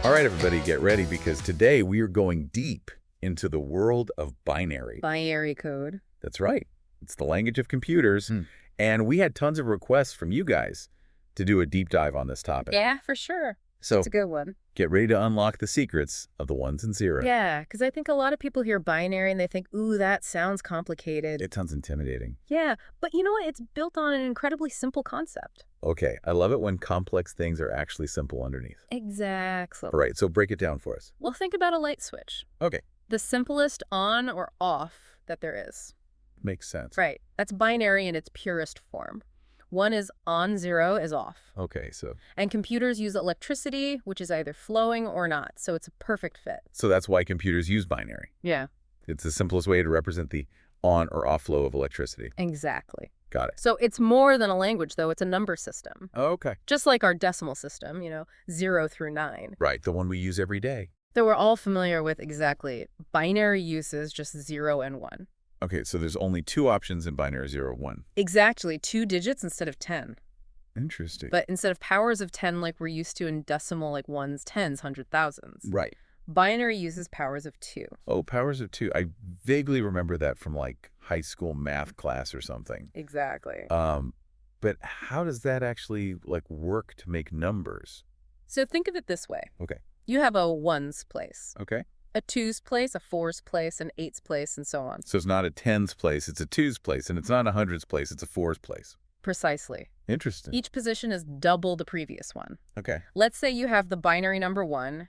All right, everybody, get ready because today we are going deep into the world of binary. Binary code. That's right. It's the language of computers. And we had tons of requests from you guys to do a deep dive on this topic. Yeah, for sure. So It's a good one. get ready to unlock the secrets of the ones and zeros. Yeah, because I think a lot of people hear binary and they think, ooh, that sounds complicated. It sounds intimidating. Yeah, but you know what? It's built on an incredibly simple concept. Okay, I love it when complex things are actually simple underneath. Exactly. All right, so break it down for us. Well, think about a light switch. Okay, The simplest on or off that there is. makes sense. Right. That's binary in its purest form. One is on, 0 is off. Okay, so And computers use electricity, which is either flowing or not, so it's a perfect fit. that's why computers use binary. Yeah, It's the simplest way to represent the on or off flow of electricity. exactly. Got it. So it's more than a language, though. It's a number system. Okay. Just like our decimal system, 0 through 9. Right, the one we use every day. So we're all familiar with exactly binary uses, just 0 and 1. Okay, so there's only two options in binary 0, 1. Exactly, 2 digits instead of 10. Interesting. But instead of powers of 10 like we're used to in decimal, like ones, tens, hundred thousands, Right. binary uses powers of 2. Oh, powers of 2. I vaguely remember that from like high school math class or something. Exactly. But how does that actually like work to make numbers? So think of it this way. Okay. You have a ones place, Okay. a twos place, a fours place, an eights place, and so on. So it's not a tens place, it's a twos place, and it's not a hundreds place, it's a fours place. Precisely. Interesting. Each position is double the previous one. Okay. Let's say you have the binary number 1,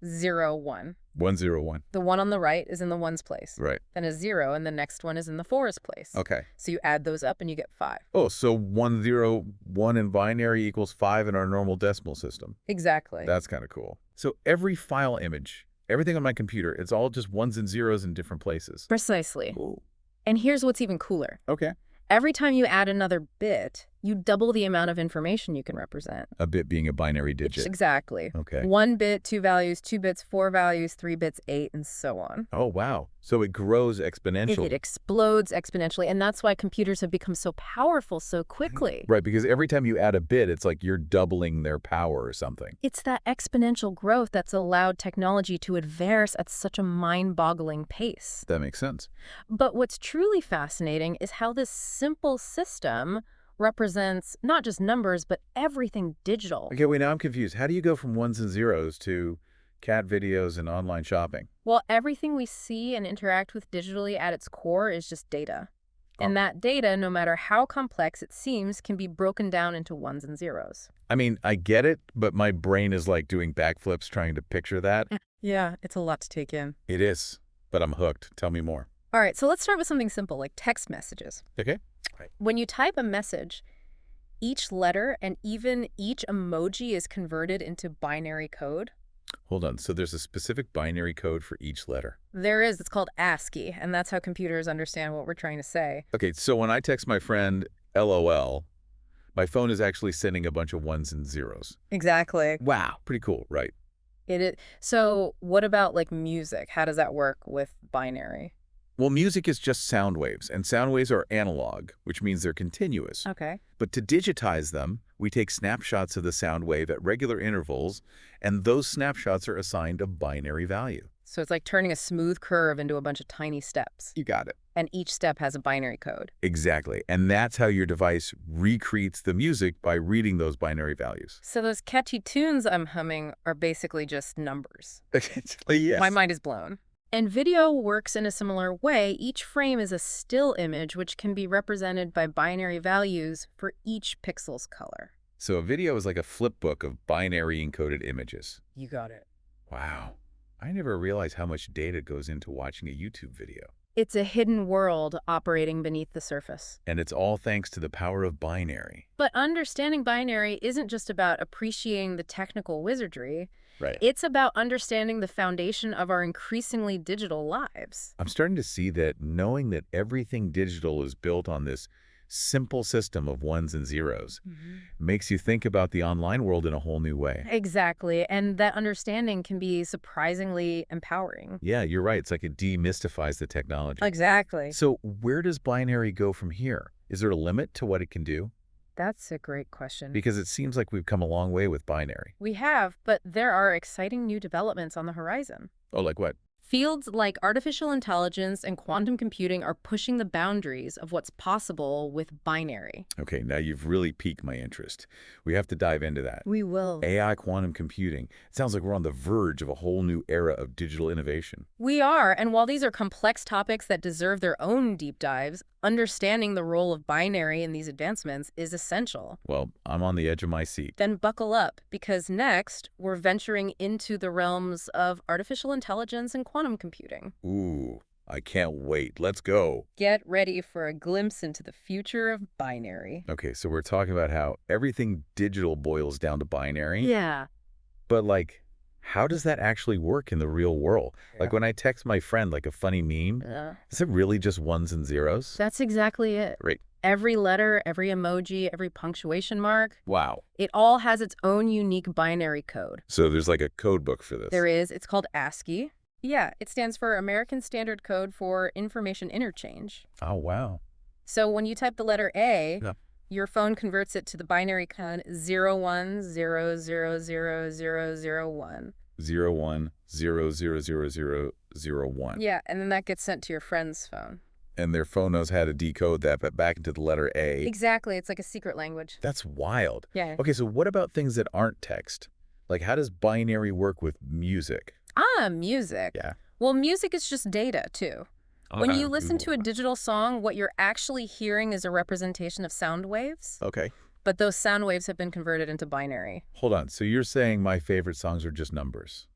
0, 1. 1, 0, 1. The one on the right is in the ones place. Right. Then a 0, and the next one is in the fours place. Okay. So you add those up and you get 5. Oh, so 1, 0, 1 in binary equals 5 in our normal decimal system. Exactly. That's kind of cool. So every file image, everything on my computer, it's all just ones and zeros in different places. Precisely. Cool. And here's what's even cooler. Okay. Every time you add another bit, you double the amount of information you can represent. A bit being a binary digit. Exactly. Okay. 1 bit, 2 values, 2 bits, 4 values, 3 bits, 8, and so on. Oh, wow. So it grows exponentially. It explodes exponentially, and that's why computers have become so powerful so quickly. Right, because every time you add a bit, it's like you're doubling their power or something. It's that exponential growth that's allowed technology to advance at such a mind-boggling pace. That makes sense. But what's truly fascinating is how this simple system represents not just numbers, but everything digital. Okay, wait, now I'm confused. How do you go from ones and zeros to cat videos and online shopping? Well, everything we see and interact with digitally at its core is just data. And that data, no matter how complex it seems, can be broken down into ones and zeros. I mean, I get it, but my brain is like doing backflips trying to picture that. Yeah, it's a lot to take in. It is, but I'm hooked. Tell me more. All right, so let's start with something simple like text messages. Okay. When you type a message, each letter and even each emoji is converted into binary code. Hold on. So there's a specific binary code for each letter. There is. It's called ASCII, and that's how computers understand what we're trying to say. Okay, so when I text my friend LOL, my phone is actually sending a bunch of ones and zeros. Exactly. Wow. Pretty cool, right? It is. So what about like music? How does that work with binary? Well, music is just sound waves, and sound waves are analog, which means they're continuous. Okay. But to digitize them, we take snapshots of the sound wave at regular intervals, and those snapshots are assigned a binary value. So it's like turning a smooth curve into a bunch of tiny steps. You got it. And each step has a binary code. Exactly. And that's how your device recreates the music by reading those binary values. So those catchy tunes I'm humming are basically just numbers. Yes. My mind is blown. And video works in a similar way. Each frame is a still image, which can be represented by binary values for each pixel's color. So a video is like a flip book of binary encoded images. You got it. Wow. I never realized how much data goes into watching a YouTube video. It's a hidden world operating beneath the surface. And it's all thanks to the power of binary. But understanding binary isn't just about appreciating the technical wizardry. Right. It's about understanding the foundation of our increasingly digital lives. I'm starting to see that knowing that everything digital is built on this simple system of ones and zeros makes you think about the online world in a whole new way. Exactly. And that understanding can be surprisingly empowering. Yeah, you're right. It's like it demystifies the technology. Exactly. So where does binary go from here? Is there a limit to what it can do? That's a great question. Because it seems like we've come a long way with binary. We have, but there are exciting new developments on the horizon. Oh, like what? Fields like artificial intelligence and quantum computing are pushing the boundaries of what's possible with binary. Okay, now you've really piqued my interest. We have to dive into that. We will. AI quantum computing. It sounds like we're on the verge of a whole new era of digital innovation. We are, and while these are complex topics that deserve their own deep dives, understanding the role of binary in these advancements is essential. Well, I'm on the edge of my seat. Then buckle up, because next, we're venturing into the realms of artificial intelligence and quantum computing. Ooh, I can't wait. Let's go. Get ready for a glimpse into the future of binary. Okay, so we're talking about how everything digital boils down to binary. Yeah. But, like, how does that actually work in the real world? Like, when I text my friend, like, a funny meme, is it really just ones and zeros? That's exactly it. Right. Every letter, every emoji, every punctuation mark, Wow. it all has its own unique binary code. So there's, like, a code book for this. There is. It's called ASCII. Yeah, it stands for American Standard Code for Information Interchange. Oh, wow. So when you type the letter A, Yeah. your phone converts it to the binary code 01000001. 01000001. Yeah, and then that gets sent to your friend's phone. And their phone knows how to decode that but back into the letter A. Exactly. It's like a secret language. That's wild. Yeah. Okay, so what about things that aren't text? Like, how does binary work with music? Music. Yeah. Well, music is just data, too. When you listen to a digital song, what you're actually hearing is a representation of sound waves. Okay. But those sound waves have been converted into binary. Hold on. So you're saying my favorite songs are just numbers?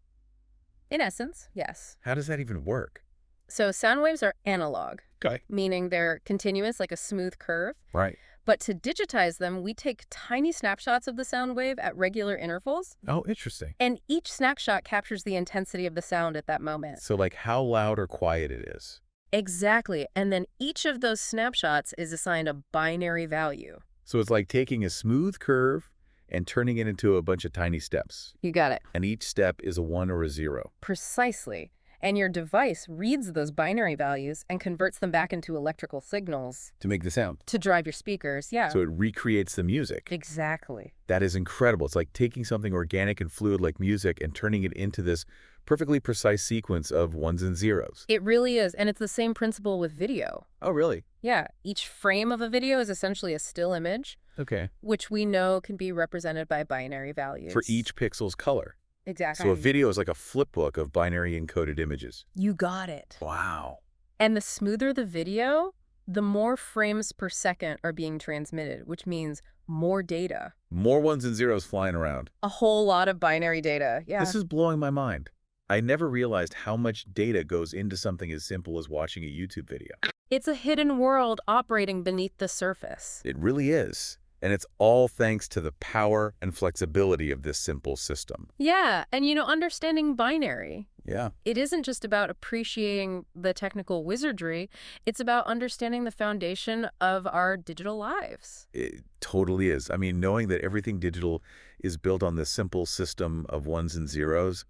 In essence, yes. How does that even work? So sound waves are analog, Okay. meaning they're continuous like a smooth curve. Right. But to digitize them, we take tiny snapshots of the sound wave at regular intervals. Oh, interesting. And each snapshot captures the intensity of the sound at that moment. So, like, how loud or quiet it is. Exactly. And then each of those snapshots is assigned a binary value. So it's like taking a smooth curve and turning it into a bunch of tiny steps. You got it. And each step is a 1 or a 0. Precisely. And your device reads those binary values and converts them back into electrical signals. To make the sound. To drive your speakers, yeah. So it recreates the music. Exactly. That is incredible. It's like taking something organic and fluid like music and turning it into this perfectly precise sequence of ones and zeros. It really is. And it's the same principle with video. Oh, really? Yeah. Each frame of a video is essentially a still image, Okay. which we know can be represented by binary values. For each pixel's color. Exactly. So a video is like a flip book of binary encoded images. You got it. Wow. And the smoother the video, the more frames per second are being transmitted, which means more data. More ones and zeros flying around. A whole lot of binary data, yeah. This is blowing my mind. I never realized how much data goes into something as simple as watching a YouTube video. It's a hidden world operating beneath the surface. It really is. And it's all thanks to the power and flexibility of this simple system. Yeah, and understanding binary. Yeah. It isn't just about appreciating the technical wizardry, it's about understanding the foundation of our digital lives. It totally is. I mean, knowing that everything digital is built on this simple system of ones and zeros,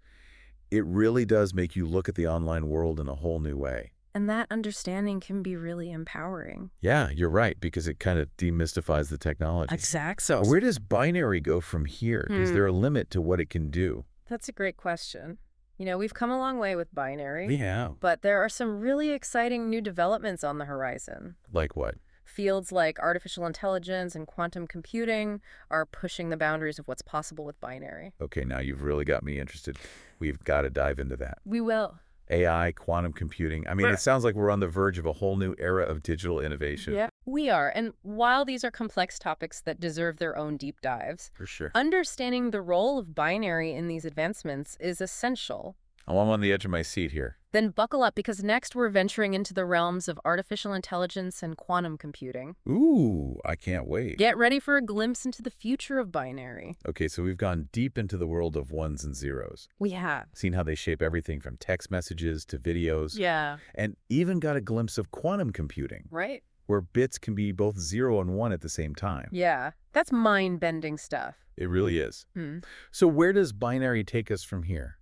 it really does make you look at the online world in a whole new way. And that understanding can be really empowering. Yeah, you're right, because it kind of demystifies the technology. Exactly. Where does binary go from here? Is there a limit to what it can do? That's a great question. We've come a long way with binary. Yeah. But there are some really exciting new developments on the horizon. Like what? Fields like artificial intelligence and quantum computing are pushing the boundaries of what's possible with binary. Okay, now you've really got me interested. We've got to dive into that. We will. AI, quantum computing. I mean, it sounds like we're on the verge of a whole new era of digital innovation. Yeah, we are. And while these are complex topics that deserve their own deep dives, For sure. understanding the role of binary in these advancements is essential. Oh, I'm on the edge of my seat here. Then buckle up, because next we're venturing into the realms of artificial intelligence and quantum computing. Ooh, I can't wait. Get ready for a glimpse into the future of binary. Okay, so we've gone deep into the world of ones and zeros. We have. Seen how they shape everything from text messages to videos. Yeah. And even got a glimpse of quantum computing, Right? where bits can be both 0 and 1 at the same time. Yeah. That's mind-bending stuff. It really is. So where does binary take us from here?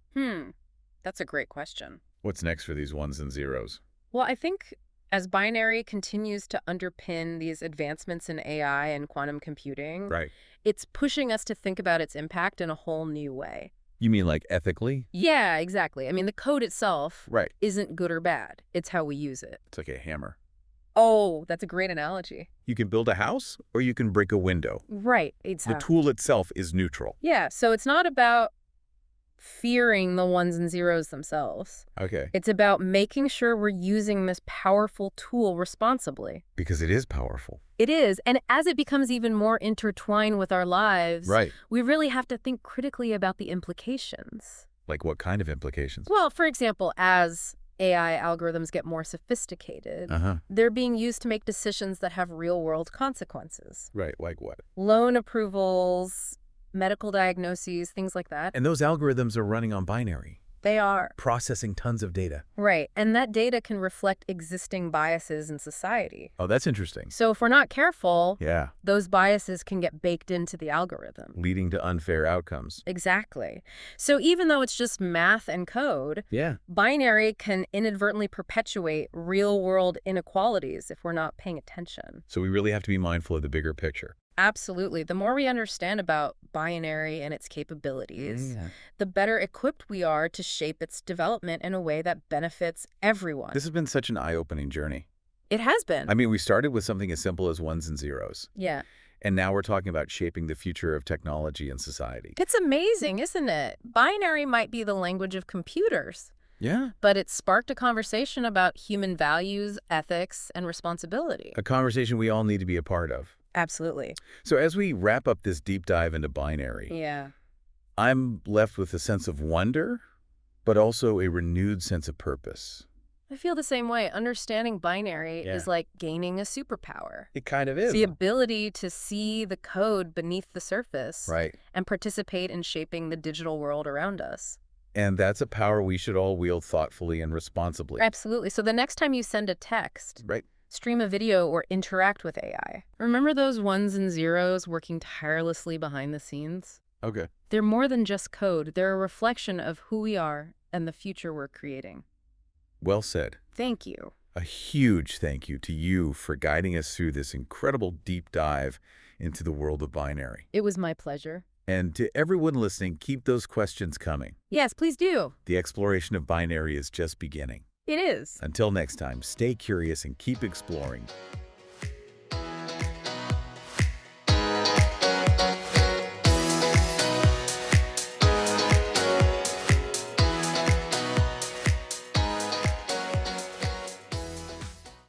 That's a great question. What's next for these ones and zeros? Well, I think As binary continues to underpin these advancements in AI and quantum computing, Right. it's pushing us to think about its impact in a whole new way. You mean like ethically? Yeah, exactly. I mean, the code itself Right. isn't good or bad. It's how we use it. It's like a hammer. Oh, that's a great analogy. You can build a house or you can break a window. Right, The exactly. tool itself is neutral. Yeah, so it's not about fearing the ones and zeros themselves. Okay. It's about making sure we're using this powerful tool responsibly. Because it is powerful. It is, and as it becomes even more intertwined with our lives, Right. we really have to think critically about the implications. Like what kind of implications? Well, for example, as AI algorithms get more sophisticated, Uh-huh. they're being used to make decisions that have real-world consequences. Right. Like what? Loan approvals, medical diagnoses, things like that. And those algorithms are running on binary, They are. processing tons of data. Right, and that data can reflect existing biases in society. Oh, that's interesting. So if we're not careful, Yeah. those biases can get baked into the algorithm. Leading to unfair outcomes. Exactly. So even though it's just math and code, Yeah. binary can inadvertently perpetuate real-world inequalities if we're not paying attention. So we really have to be mindful of the bigger picture. Absolutely. The more we understand about binary and its capabilities, the better equipped we are to shape its development in a way that benefits everyone. This has been such an eye-opening journey. It has been. I mean, we started with something as simple as ones and zeros. Yeah. And now we're talking about shaping the future of technology and society. It's amazing, isn't it? Binary might be the language of computers, Yeah. but it sparked a conversation about human values, ethics, and responsibility. A conversation we all need to be a part of. Absolutely. So as we wrap up this deep dive into binary, Yeah. I'm left with a sense of wonder, but also a renewed sense of purpose. I feel the same way. Understanding binary Yeah. is like gaining a superpower. It kind of It's is. the ability to see the code beneath the surface Right. and participate in shaping the digital world around us. And that's a power we should all wield thoughtfully and responsibly. Absolutely. So the next time you send a text, Right. stream a video, or interact with AI, remember those ones and zeros working tirelessly behind the scenes? Okay. They're more than just code. They're a reflection of who we are and the future we're creating. Well said. Thank you. A huge thank you to you for guiding us through this incredible deep dive into the world of binary. It was my pleasure. And to everyone listening, keep those questions coming. Yes, please do. The exploration of binary is just beginning. It is. Until next time, stay curious and keep exploring.